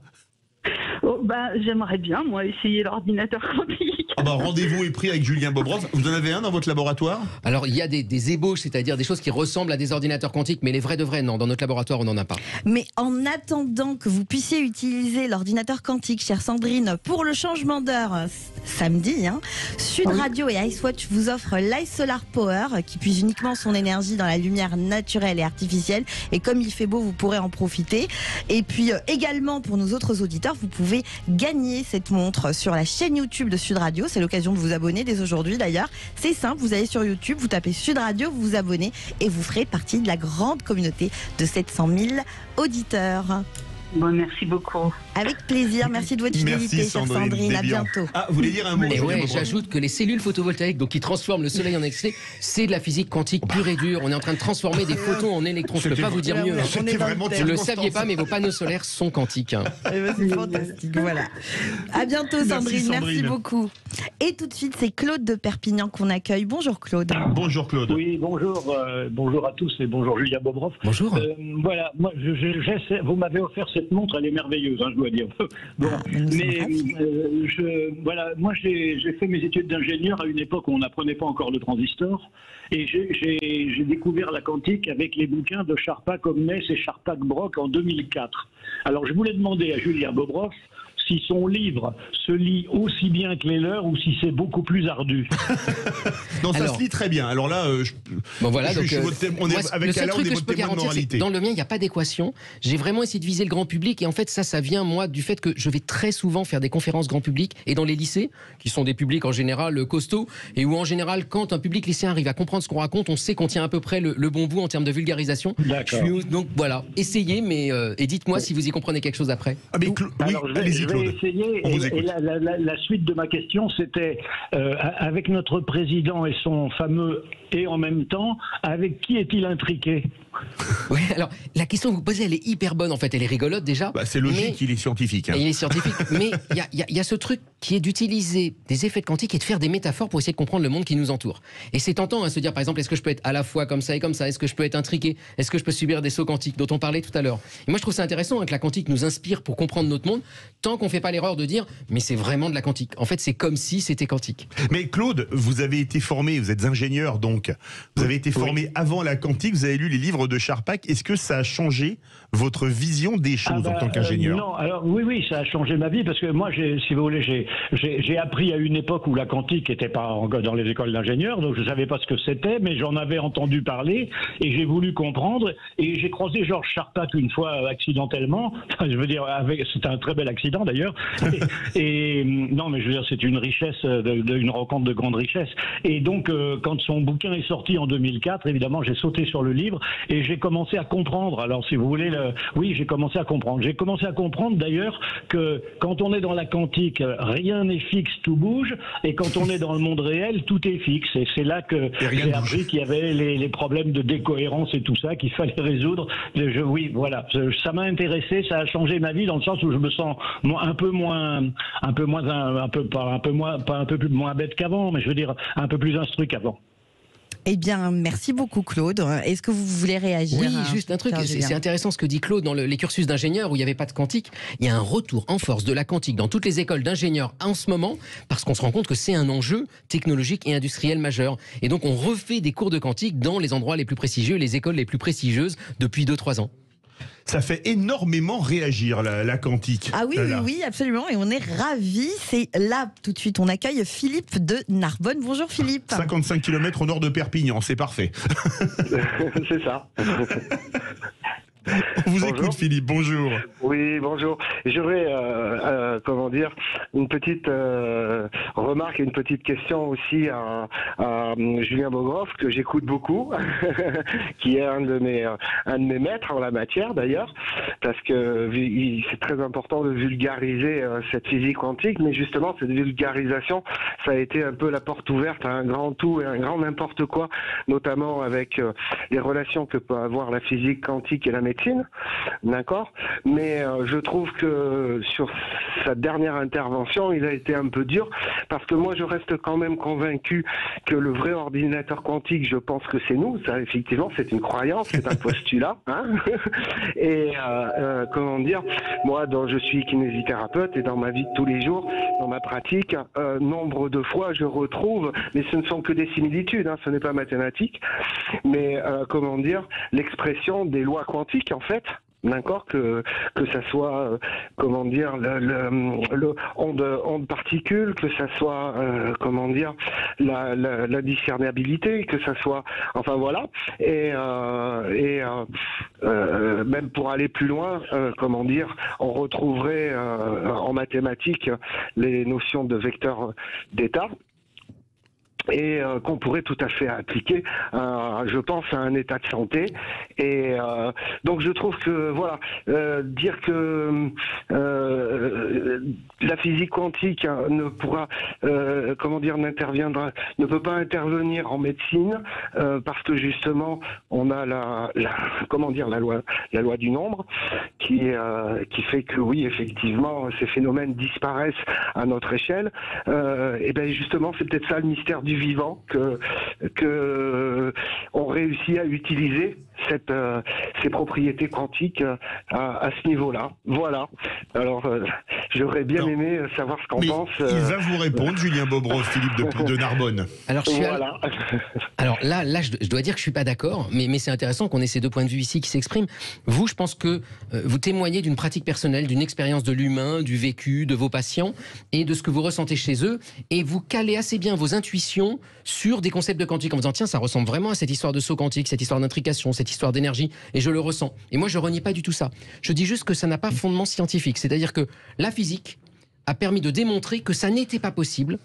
J'aimerais bien, moi, essayer l'ordinateur quantique. Rendez-vous est pris avec Julien Bobroff. Vous en avez un dans votre laboratoire? Alors, il y a des ébauches, c'est-à-dire des choses qui ressemblent à des ordinateurs quantiques, mais les vrais de vrais, non. Dans notre laboratoire, on n'en a pas. Mais en attendant que vous puissiez utiliser l'ordinateur quantique, chère Sandrine, pour le changement d'heure samedi, Sud Radio et Icewatch vous offrent l'Ice Solar Power, qui puise uniquement son énergie dans la lumière naturelle et artificielle. Et comme il fait beau, vous pourrez en profiter. Et puis également, pour nos autres auditeurs, vous pouvez gagner cette montre sur la chaîne YouTube de Sud Radio. C'est l'occasion de vous abonner dès aujourd'hui d'ailleurs. C'est simple, vous allez sur YouTube, vous tapez Sud Radio, vous vous abonnez et vous ferez partie de la grande communauté de 700 000 auditeurs. Merci beaucoup. Avec plaisir, merci de votre fidélité, chère Sandrine, à bientôt. Ah, vous voulez dire un mot? Et ouais, j'ajoute que les cellules photovoltaïques, donc qui transforment le soleil en électricité, c'est de la physique quantique pure et dure. On est en train de transformer des photons en électrons. Je ne peux pas vous dire mieux. Vous ne le saviez pas, mais vos panneaux solaires sont quantiques. C'est fantastique, voilà. À bientôt, Sandrine, merci beaucoup. Et tout de suite, c'est Claude de Perpignan qu'on accueille. Bonjour Claude. Bonjour Claude. Oui, bonjour. Bonjour à tous et bonjour Julien Bobroff. Bonjour. Voilà, moi, vous m'avez offert cette montre, elle est merveilleuse, je dois dire. Moi j'ai fait mes études d'ingénieur à une époque où on n'apprenait pas encore le transistor, et j'ai découvert la quantique avec les bouquins de Charpak Omnes et Charpak Brock en 2004. Alors je voulais demander à Julien Bobroff si son livre se lit aussi bien que les leurs ou si c'est beaucoup plus ardu. Non, ça se lit très bien. Alors là, on est avec Alain, on est votre témoin de moralité. Dans le mien, il n'y a pas d'équation. J'ai vraiment essayé de viser le grand public, et en fait, ça vient, moi, du fait que je vais très souvent faire des conférences grand public, et dans les lycées, qui sont des publics en général costauds, et où en général, quand un public lycéen arrive à comprendre ce qu'on raconte, on sait qu'on tient à peu près le bon bout en termes de vulgarisation. Donc voilà, essayez, mais et dites-moi si vous y comprenez quelque chose après. Alors, allez-y, Claude. Essayer, et la suite de ma question, c'était avec notre président et son fameux et en même temps, avec qui est-il intriqué? Oui, alors la question que vous posez, elle est hyper bonne en fait, elle est rigolote déjà. C'est logique, il est scientifique. Il est scientifique, mais il y a ce truc qui est d'utiliser des effets de quantique et de faire des métaphores pour essayer de comprendre le monde qui nous entoure. Et c'est tentant à se dire, par exemple, est-ce que je peux être à la fois comme ça et comme ça? Est-ce que je peux être intriqué? Est-ce que je peux subir des sauts quantiques dont on parlait tout à l'heure? Et moi, je trouve ça intéressant que la quantique nous inspire pour comprendre notre monde, tant qu'on ne fait pas l'erreur de dire, mais c'est vraiment de la quantique. En fait, c'est comme si c'était quantique. Mais Claude, vous avez été formé, vous êtes ingénieur donc, vous avez été formé avant la quantique, vous avez lu les livres de Charpak. Est-ce que ça a changé votre vision des choses en tant qu'ingénieur? Non, alors oui, ça a changé ma vie parce que moi, si vous voulez, j'ai appris à une époque où la quantique n'était pas dans les écoles d'ingénieurs, donc je ne savais pas ce que c'était, mais j'en avais entendu parler et j'ai voulu comprendre. Et j'ai croisé Georges Charpak une fois accidentellement. Je veux dire, c'était un très bel accident d'ailleurs. Non, mais je veux dire, c'est une richesse, une rencontre de grande richesse. Et donc, quand son bouquin est sorti en 2004, évidemment, j'ai sauté sur le livre et j'ai commencé à comprendre. Alors, si vous voulez, oui, j'ai commencé à comprendre. J'ai commencé à comprendre d'ailleurs que quand on est dans la quantique, rien n'est fixe, tout bouge. Et quand on est dans le monde réel, tout est fixe. Et c'est là que j'ai appris qu'il y avait les problèmes de décohérence et tout ça qu'il fallait résoudre. Oui, voilà. Ça m'a intéressé, ça a changé ma vie dans le sens où je me sens un peu moins bête qu'avant, mais je veux dire un peu plus instruit qu'avant. Eh bien, merci beaucoup Claude. Est-ce que vous voulez réagir? Oui, juste un truc, c'est intéressant ce que dit Claude dans les cursus d'ingénieurs où il n'y avait pas de quantique. Il y a un retour en force de la quantique dans toutes les écoles d'ingénieurs en ce moment parce qu'on se rend compte que c'est un enjeu technologique et industriel majeur. Et donc on refait des cours de quantique dans les endroits les plus prestigieux, les écoles les plus prestigieuses depuis 2-3 ans. Ça fait énormément réagir la quantique. Ah oui, oui, absolument. Et on est ravis. C'est là, tout de suite, on accueille Philippe de Narbonne. Bonjour Philippe. 55 km au nord de Perpignan, c'est parfait. C'est ça. On vous écoute Philippe, bonjour. Oui, bonjour. J'aurais, une petite remarque et une petite question aussi à Julien Bogroff, que j'écoute beaucoup, qui est un de mes maîtres en la matière d'ailleurs, parce que c'est très important de vulgariser cette physique quantique, mais justement cette vulgarisation, ça a été un peu la porte ouverte à un grand tout et un grand n'importe quoi, notamment avec les relations que peut avoir la physique quantique et la médecine, d'accord. Mais je trouve que sur sa dernière intervention, il a été un peu dur, parce que moi je reste quand même convaincu que le vrai ordinateur quantique, je pense que c'est nous. Ça, effectivement, c'est une croyance, c'est un postulat, hein. Et moi, je suis kinésithérapeute, et dans ma vie de tous les jours, dans ma pratique, nombre de fois je retrouve, mais ce ne sont que des similitudes, hein, ce n'est pas mathématique, mais l'expression des lois quantiques, en fait. D'accord, que ça soit le onde particule, que ça soit la discernibilité, que ça soit et même pour aller plus loin, on retrouverait en mathématiques les notions de vecteurs d'état, et qu'on pourrait tout à fait appliquer, je pense, à un état de santé. Et donc je trouve que dire que la physique quantique ne pourra, ne peut pas intervenir en médecine, parce que justement on a la loi du nombre qui fait que oui, effectivement, ces phénomènes disparaissent à notre échelle. Et bien justement, c'est peut-être ça le mystère du vivant, que on réussit à utiliser ces propriétés quantiques à ce niveau-là. Voilà. Alors, j'aurais bien aimé savoir ce qu'en pense. Il va vous répondre, Julien Bogroff, Philippe de Narbonne. Alors, là, je dois dire que je suis pas d'accord, mais c'est intéressant qu'on ait ces deux points de vue ici qui s'expriment. Vous, je pense que vous témoignez d'une pratique personnelle, d'une expérience de l'humain, du vécu, de vos patients et de ce que vous ressentez chez eux, et vous calez assez bien vos intuitions sur des concepts de quantique en vous disant tiens, ça ressemble vraiment à cette histoire de saut quantique, cette histoire d'intrication, cette histoire d'énergie, et je le ressens. Et moi, je renie pas du tout ça. Je dis juste que ça n'a pas fondement scientifique. C'est-à-dire que la physique a permis de démontrer que ça n'était pas possible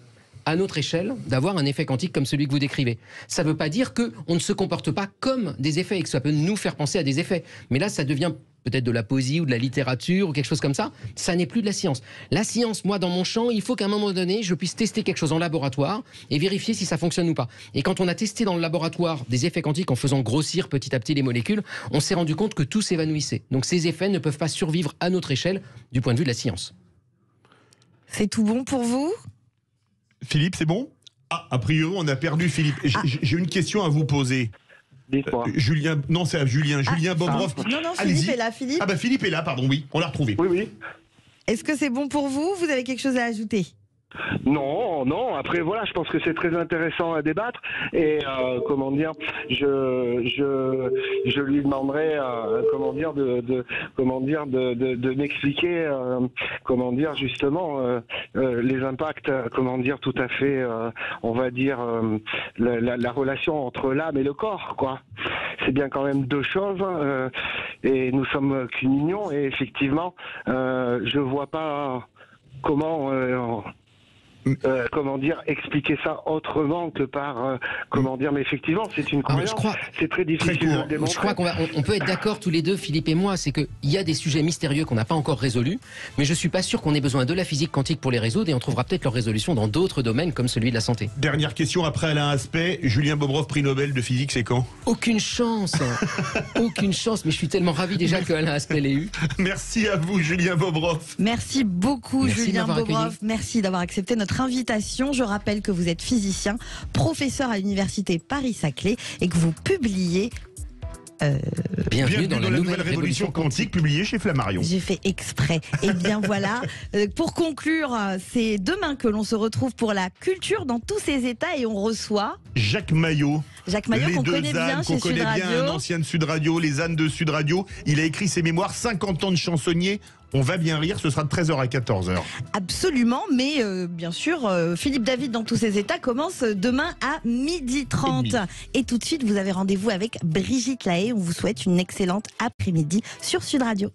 à notre échelle, d'avoir un effet quantique comme celui que vous décrivez. Ça ne veut pas dire qu'on ne se comporte pas comme des effets et que ça peut nous faire penser à des effets. Mais là, ça devient peut-être de la poésie ou de la littérature ou quelque chose comme ça. Ça n'est plus de la science. La science, moi, dans mon champ, il faut qu'à un moment donné, je puisse tester quelque chose en laboratoire et vérifier si ça fonctionne ou pas. Et quand on a testé dans le laboratoire des effets quantiques en faisant grossir petit à petit les molécules, on s'est rendu compte que tout s'évanouissait. Donc ces effets ne peuvent pas survivre à notre échelle du point de vue de la science. C'est tout bon pour vous ? Philippe, c'est bon ? Ah, a priori, on a perdu Philippe. J'ai une question à vous poser. Julien, non, c'est à Julien. Julien Bogroff. Non, Philippe est là, Philippe. Ah, Philippe est là, pardon, oui, on l'a retrouvé. Oui. Est-ce que c'est bon pour vous ? Vous avez quelque chose à ajouter ? Non. Après, je pense que c'est très intéressant à débattre. Et je lui demanderai, de m'expliquer, justement, les impacts, tout à fait, la relation entre l'âme et le corps, quoi. C'est bien quand même deux choses, et nous sommes qu'une union. Et effectivement, je vois pas comment expliquer ça autrement que par mais effectivement c'est une croyance, c'est très difficile de le démontrer. Je crois qu'on peut être d'accord tous les deux, Philippe et moi, c'est qu'il y a des sujets mystérieux qu'on n'a pas encore résolus, mais je suis pas sûr qu'on ait besoin de la physique quantique pour les résoudre, et on trouvera peut-être leur résolution dans d'autres domaines comme celui de la santé. Dernière question après Alain Aspect. Julien Bogroff, prix Nobel de physique, c'est quand ? Aucune chance. Aucune chance, mais je suis tellement ravi déjà que Alain Aspect l'ait eu. Merci à vous, Julien Bogroff. Merci beaucoup, Julien Bogroff. Accueilli. Merci d'avoir accepté notre invitation. Je rappelle que vous êtes physicien, professeur à l'université Paris-Saclay et que vous publiez Bienvenue dans la nouvelle révolution quantique, publiée chez Flammarion. J'ai fait exprès. Et bien voilà, pour conclure, c'est demain que l'on se retrouve pour la culture dans tous ses états, et on reçoit Jacques Maillot. Jacques Maillot, qu'on connaît bien chez Sud Radio. Un ancien de Sud Radio, les ânes de Sud Radio. Il a écrit ses mémoires, 50 ans de chansonnier. On va bien rire, ce sera de 13h à 14h. Absolument, mais bien sûr, Philippe David dans tous ses états commence demain à 12h30. Et tout de suite, vous avez rendez-vous avec Brigitte Lahaie. On vous souhaite une excellente après-midi sur Sud Radio.